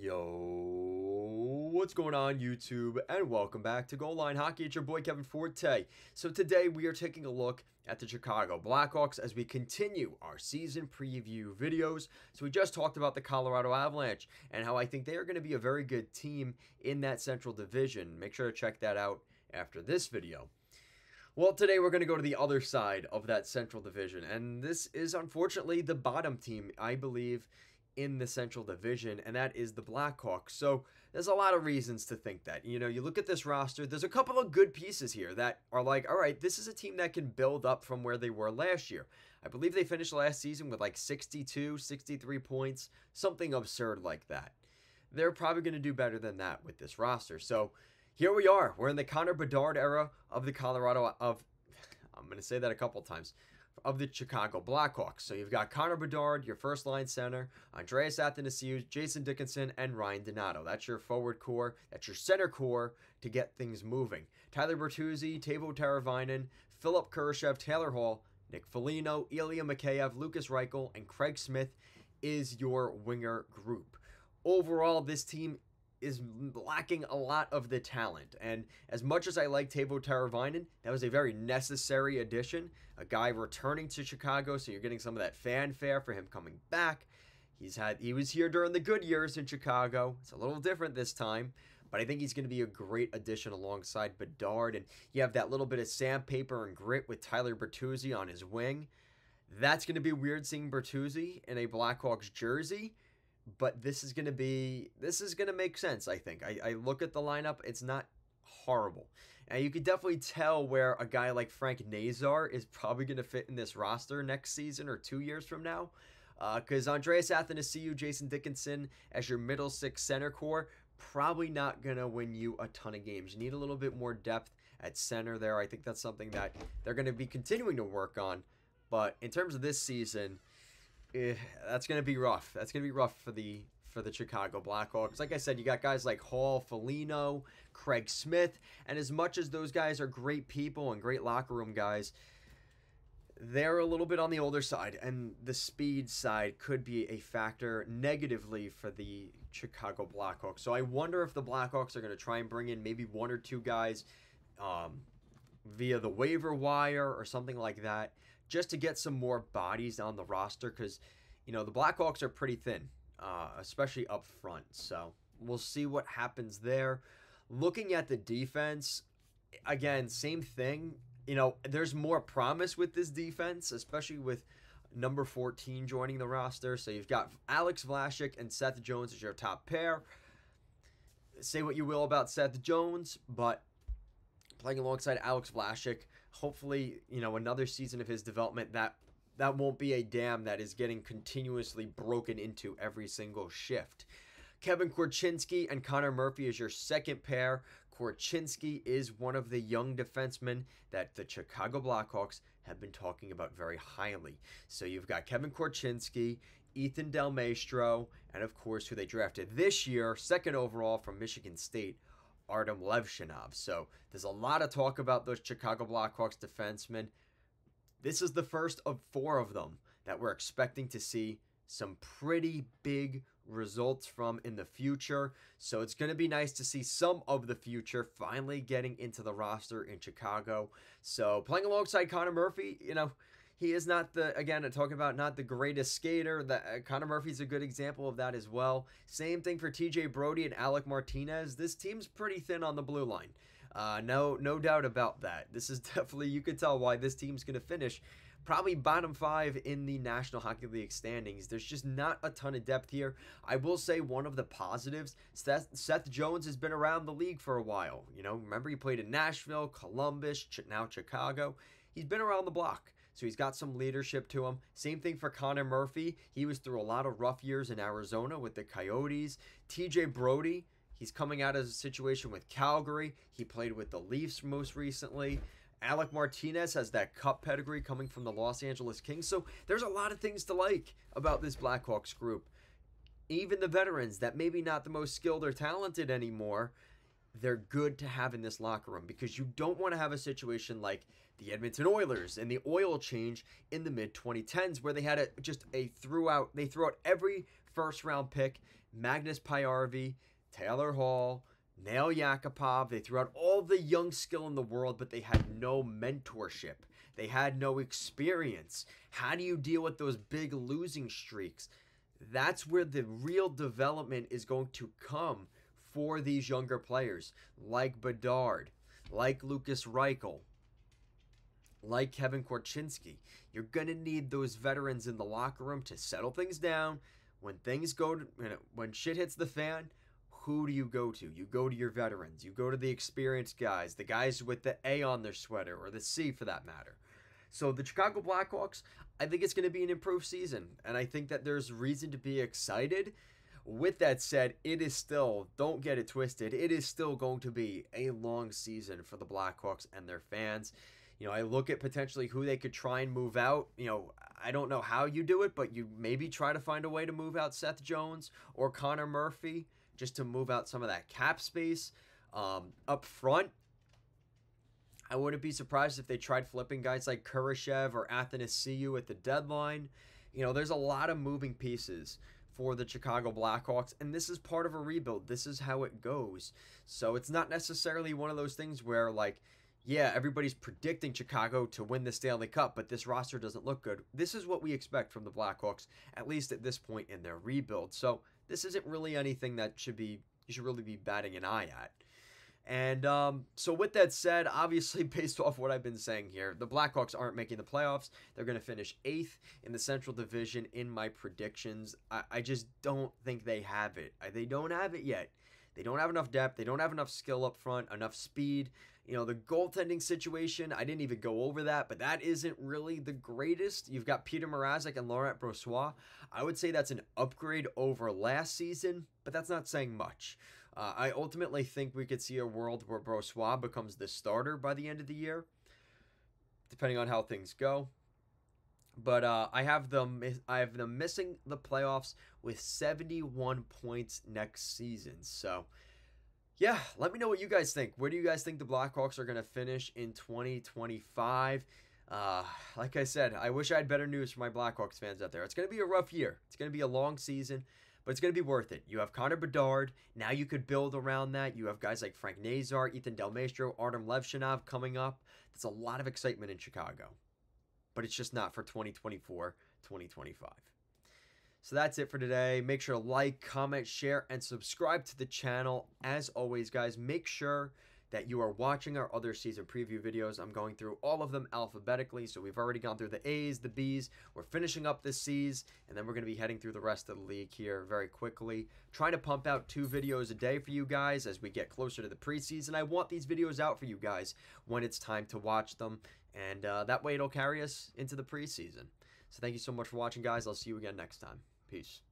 Yo, what's going on YouTube, and welcome back to Goal Line Hockey. It's your boy Kevin Forte. So today we are taking a look at the Chicago Blackhawks as we continue our season preview videos. So we just talked about the Colorado Avalanche and how I think they are going to be a very good team in that Central Division. Make sure to check that out after this video. Well, today we're going to go to the other side of that Central Division, and this is unfortunately the bottom team, I believe, in the Central Division, and that is the Blackhawks. So there's a lot of reasons to think that. You know, you look at this roster, there's a couple of good pieces here that are like, all right, this is a team that can build up from where they were last year. I believe they finished last season with like 62, 63 points, something absurd like that. They're probably going to do better than that with this roster. So here we are. We're in the Connor Bedard era of the I'm going to say that a couple times, of the Chicago Blackhawks. So you've got Connor Bedard, your first line center, Andreas Athanasiou, Jason Dickinson, and Ryan Donato. That's your forward core. That's your center core to get things moving. Tyler Bertuzzi, Teuvo Teravainen, Philip Kurashev, Taylor Hall, Nick Foligno, Ilya Mikheyev, Lucas Reichel, and Craig Smith is your winger group. Overall, this team is lacking a lot of the talent, and as much as I like Teuvo Teravainen, that was a very necessary addition, a guy returning to Chicago, so you're getting some of that fanfare for him coming back. He was here during the good years in Chicago. It's a little different this time, but I think he's going to be a great addition alongside Bedard, and you have that little bit of sandpaper and grit with Tyler Bertuzzi on his wing. That's going to be weird seeing Bertuzzi in a Blackhawks jersey, but this is going to make sense, I think. I look at the lineup, it's not horrible. And you could definitely tell where a guy like Frank Nazar is probably going to fit in this roster next season or 2 years from now. Because Andreas Athanasiou, Jason Dickinson as your middle six center core, probably not going to win you a ton of games. You need a little bit more depth at center there. I think that's something that they're going to be continuing to work on. But in terms of this season, that's going to be rough. That's going to be rough for the Chicago Blackhawks. Like I said, you got guys like Hall, Foligno, Craig Smith, and as much as those guys are great people and great locker room guys, they're a little bit on the older side, and the speed side could be a factor negatively for the Chicago Blackhawks. So I wonder if the Blackhawks are going to try and bring in maybe one or two guys via the waiver wire or something like that, just to get some more bodies on the roster, because, you know, the Blackhawks are pretty thin, especially up front. So we'll see what happens there. Looking at the defense, again, same thing. You know, there's more promise with this defense, especially with number 14 joining the roster. So you've got Alex Vlasic and Seth Jones as your top pair. Say what you will about Seth Jones, but playing alongside Alex Vlasic, hopefully, you know, another season of his development, that won't be a dam that is getting continuously broken into every single shift. Kevin Korchinski and Connor Murphy is your second pair. Korchinski is one of the young defensemen that the Chicago Blackhawks have been talking about very highly. So you've got Kevin Korchinski, Ethan Del Maestro, and of course, who they drafted this year, second overall from Michigan State, Artem Levshinov. So there's a lot of talk about those Chicago Blackhawks defensemen. This is the first of 4 of them that we're expecting to see some pretty big results from in the future. So it's going to be nice to see some of the future finally getting into the roster in Chicago. So playing alongside Connor Murphy, you know, he is not again, talking about not the greatest skater. Connor Murphy's a good example of that as well. Same thing for TJ Brody and Alec Martinez. This team's pretty thin on the blue line. No doubt about that. This is definitely, you could tell why this team's going to finish probably bottom 5 in the National Hockey League standings. There's just not a ton of depth here. I will say one of the positives, Seth Jones has been around the league for a while. You know, remember he played in Nashville, Columbus, now Chicago. He's been around the block, so he's got some leadership to him. Same thing for Connor Murphy. He was through a lot of rough years in Arizona with the Coyotes. TJ Brody, he's coming out of a situation with Calgary. He played with the Leafs most recently. Alec Martinez has that cup pedigree coming from the Los Angeles Kings. So there's a lot of things to like about this Blackhawks group. Even the veterans that maybe not the most skilled or talented anymore, they're good to have in this locker room, because you don't want to have a situation like the Edmonton Oilers and the oil change in the mid-2010s where they had they threw out every first-round pick, Magnus Pyarvi, Taylor Hall, Nail Yakupov. They threw out all the young skill in the world, but they had no mentorship. They had no experience. How do you deal with those big losing streaks? That's where the real development is going to come for these younger players, like Bedard, like Lucas Reichel, like Kevin Korchinski. You're going to need those veterans in the locker room to settle things down. When things go to, when shit hits the fan, who do you go to? You go to your veterans. You go to the experienced guys, the guys with the A on their sweater, or the C for that matter. So the Chicago Blackhawks, I think it's going to be an improved season, and I think that there's reason to be excited. With that said, it is still, don't get it twisted, it is still going to be a long season for the Blackhawks and their fans. You know, I look at potentially who they could try and move out. You know, I don't know how you do it, but you maybe try to find a way to move out Seth Jones or Connor Murphy just to move out some of that cap space. Up front, I wouldn't be surprised if they tried flipping guys like Kurashev or Athanasiou at the deadline. You know, there's a lot of moving pieces for the Chicago Blackhawks, and this is part of a rebuild. This is how it goes. So it's not necessarily one of those things where, like, yeah, everybody's predicting Chicago to win the Stanley Cup, but this roster doesn't look good. This is what we expect from the Blackhawks, at least at this point in their rebuild. So this isn't really anything that you should really be batting an eye at. And so with that said, obviously based off what I've been saying here, the Blackhawks aren't making the playoffs. They're going to finish 8th in the Central Division in my predictions. I just don't think they have it. They don't have it yet. They don't have enough depth. They don't have enough skill up front, enough speed. You know, the goaltending situation, I didn't even go over that, but that isn't really the greatest. You've got Peter Mrazek and Laurent Brossoit. I would say that's an upgrade over last season, but that's not saying much. I ultimately think we could see a world where Brossoit becomes the starter by the end of the year, depending on how things go. But I have them missing the playoffs with 71 points next season. So, yeah, let me know what you guys think. Where do you guys think the Blackhawks are going to finish in 2025? Like I said, I wish I had better news for my Blackhawks fans out there. It's going to be a rough year. It's going to be a long season, but it's going to be worth it. You have Connor Bedard. Now you could build around that. You have guys like Frank Nazar, Ethan Del Maestro, Artem Levshinov coming up. That's a lot of excitement in Chicago, but it's just not for 2024, 2025. So that's it for today. Make sure to like, comment, share, and subscribe to the channel. As always, guys, make sure that you are watching our other season preview videos. I'm going through all of them alphabetically, so we've already gone through the A's, the B's. We're finishing up this C's, and then we're going to be heading through the rest of the league here very quickly. Trying to pump out 2 videos a day for you guys as we get closer to the preseason. I want these videos out for you guys when it's time to watch them, and that way it'll carry us into the preseason. So thank you so much for watching, guys. I'll see you again next time. Peace.